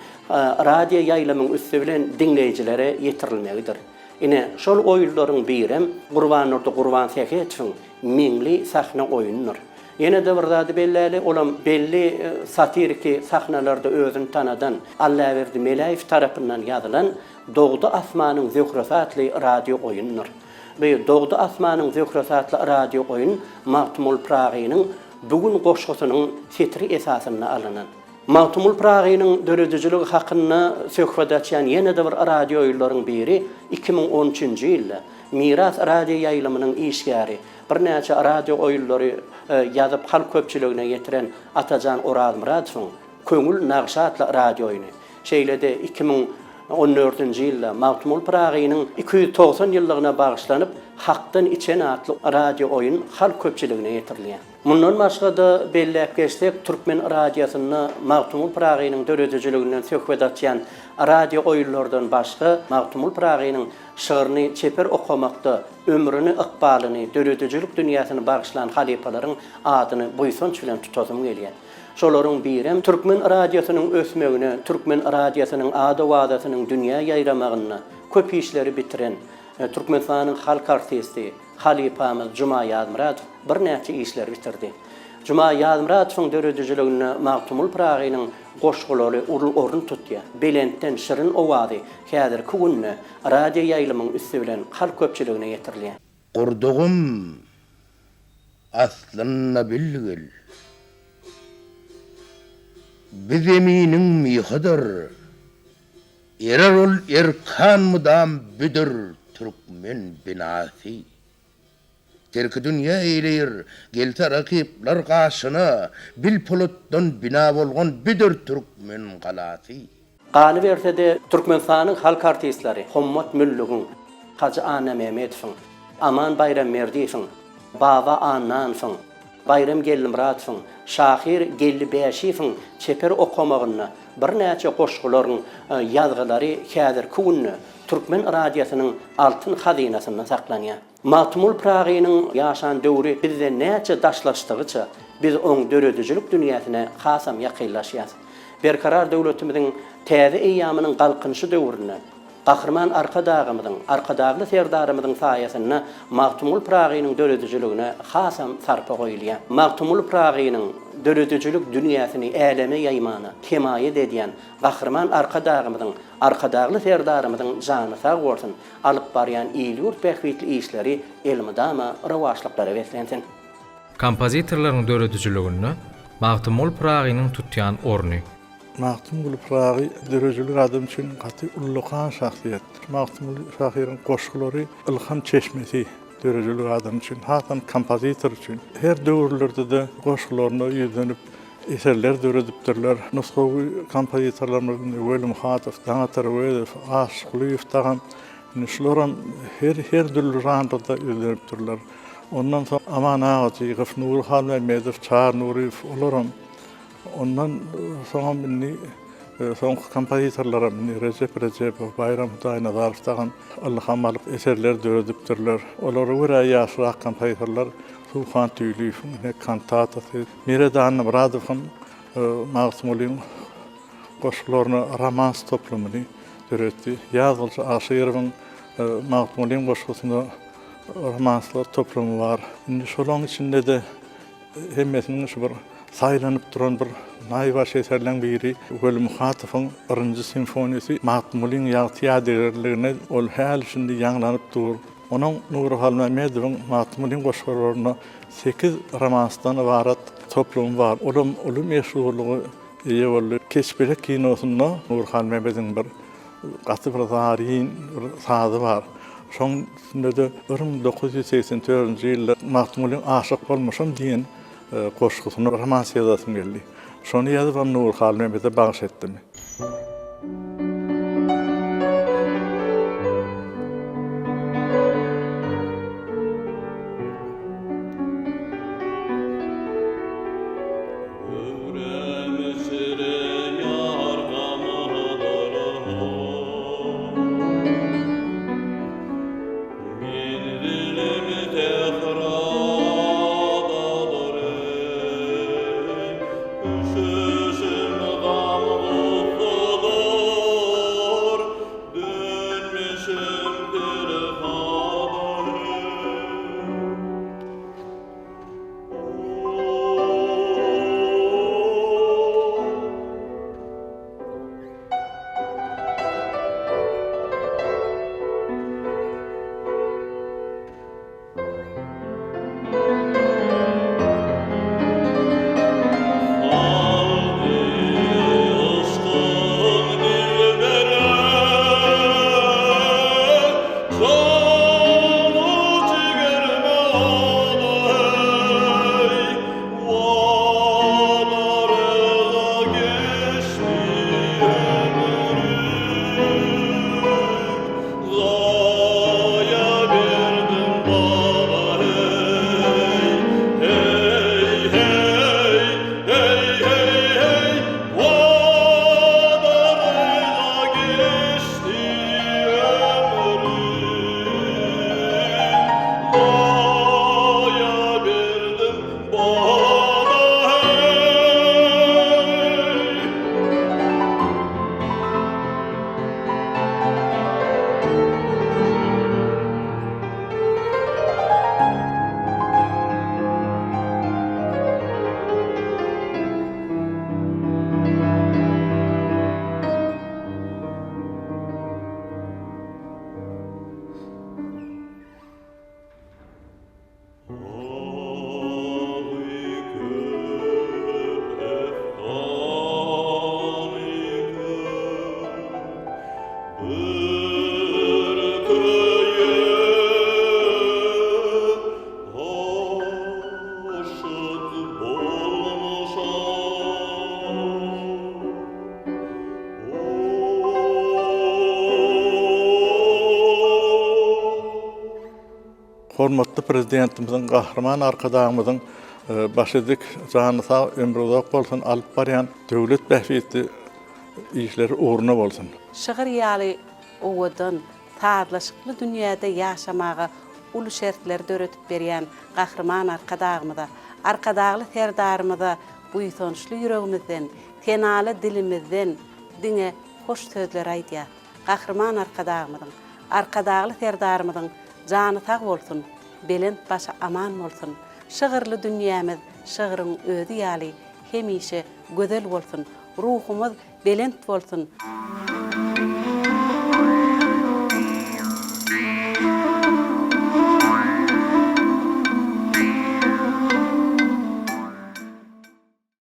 radio ýaýlamyň üstü bilen dinleýijilere ýetirilmegidir. Ine şol oýunlaryň birem Gurbanurdy Gurban Sähetiň miňli sahna oýunydyr. Yine de bir zat belläli olam belli satiriki sahnalarda özüni tanadan Allahyberdi Melaýew tarapyndan ýazylan Dogdy Asmanyň Zöhresi adly radio oýunydyr. Bu Dogdy Asmanyň Zöhresi adly radio oýun Mahtumul Pragynyň bugün goşgusynyň setri esasyna alynan. Mahtumul Pragynyň döredijiligi hakyna söhbet açan ýene de bir radio oýunlaryň biri 2013-nji ýylda Miras radio ýaýlymynyň işgäri bir näçe radio oýunlary ýazyp halk köpçiligine ýetiren Atajan Orazmuradowyň Köňül Nagşy adly radio oýuny. Şeýlede 2014-nji ýylda Mahtumul Pragynyň 290 ýyllygyna bagyşlanyp Hakdan içen adly radio oýun halk köpçiligine ýetirilýär. Mundan başga da belläp geçsek Türkmen radiosyny Mahtumul Pragynyň döredijiliginden söhbet açan radio oýunlardan başga Mahtumul Pragynyň şygyryny çeper okumakda ömrüni ykbalyny döredijilik dünýäsine bagyşlanan halipalaryň adyny buýsynç bilen tutazym gelýär. Şolaryň birem Türkmen radiosynyň ösmegine, Türkmen radiosynyň ady wadasynyň dünýä ýaýramagyna köp işleri bitiren Türkmenistanyň halk artisti Halipamyz Juma Ýazmuradow bir näçe işler bitirdi. Juma Ýazmuradowyň döredijiligine Mahtumul Pragynyň goşgulary orun tutýar. Belentden şirin owazy häzirki günne radio ýaýlymyň üstü bilen halk köpçiligine ýetirilýär. Gurduğum aslynna bilgil. Biz eminiň mihydyr. Erol erkan mudam büdür Türkmen binasy. Terki dünya eyleyir, gelte rakipler qaşyna, bil pulutdan bina bolgan büdür Türkmen galasy. Qaly bersede Türkmenistanyň halk artistleri Hommat Müllügün, Hacı Ana Mehmetowyň, Aman Bayram Merdiýewiň, Baba Annanyň, Bayram Gellimuratywyň, Şahir Gellibeşiýewiň çeper okamagyna bir näçe goşgularyň ýazgylary häzirki günne Türkmen radiosynyň altyn hazynasyna saklanýar. Mahtumul Pragynyň ýaşan döwri bizde näçe daşlaşdygyça biz oň döredüjilik dünýäsine hasam ýakynlaşýar. Berkarar döwletimiziň täze eýamynyň galkynyşy döwrüne Gahrman arkadagly serdarymyzyň saýasyna Mahtumul Pragynyň döredüjiligine hasam sarpa goýulýar. Mahtumul Pragynyň döredüjilik dünýäsini äleme ýaýmany kemaýet edýän Gahrman arkadagly serdarymyzyň jany sag bolsun alyp barýan ýurt behwitli işleri elmydama rawaşlyklara weslensin. Kompozitorlaryň döredüjiligini Mahtumul Pragynyň tutýan orny. Mahtumul Pragi döredüjilik adam üçin gaty ullukan şahsiýet. Mahtumul Pragynyň goşgulary ilham çeşmesi döredüjilik adam üçin, hatan kompozitor üçin. Her döwürlerde de goşgularyny ýüzenip eserler döredipdirler. Nusgawy kompozitorlarymyň Welim Hatow, Danatar Wedew, Aşyk tagan şolaram her dürli janrda ýüzenipdirler. Ondan soň Aman Agaty, Gafnur Halmedov, Çar Nuriýew olaram. Ondan soňra minni soňky kompozitorlara minni Recep, Bayram Hudaýnazarow tagan ilham alyp eserler döredipdirler. Olary görä ýaşyrak kompozitorlar Tufan Tüýlüýew, kantatasy, Miredan Muradowyň Mahsumulyň goşgularyny romans toplumy döretdi. Ýazgylçy Aşyrowyň Mahsumulyň goşgusyna romanslar toplumy bar. Indi şolaryň içinde de hemmesiniň şu bir saýlanyp duran bir naýbaş eserlerden biri Welim Hatowyň 1-nji simfoniýasy Mahsumulyň ýagtyýaderligine ol häl şimdi ýanglanyp dur. Onuň Nuri Halmedowň Mahsumulyň goşgularyna 8 romansdan ibarat toplum bar. Oly meşhurlugy ýewelli Keçbelek kinosunda Nuri Halmedowň bir gaty bir tarihin sazy bar. Şoňda da 1984-nji ýylda Mahsumulyň aşyk bolmuşam diýen goşgusyny romans ýazasym geldi. Şonu ýazyp Nuri Halmedow'a bagyş etdim. hormatly prezidentimizin kahraman arkadaşımızın başydyk jany sağ ömrü uzak bolsun alyp barýan döwlet bähbeti işleri uğruna bolsun. Şygyr ýaly owadan taadlaşykly dünýäde ýaşamaga ulu şertler döretip berýän kahraman arkadagly serdarymyza buýsançly ýüregimizden, tenaly dilimizden diňe hoş sözler aýdýar. Kahraman arkadagly serdarymyzyň jany sag bolsun, belent başa aman bolsun. Şygyrly dünýämiz şygyryň özü ýaly hemişe gözel bolsun, ruhumuz belent bolsun.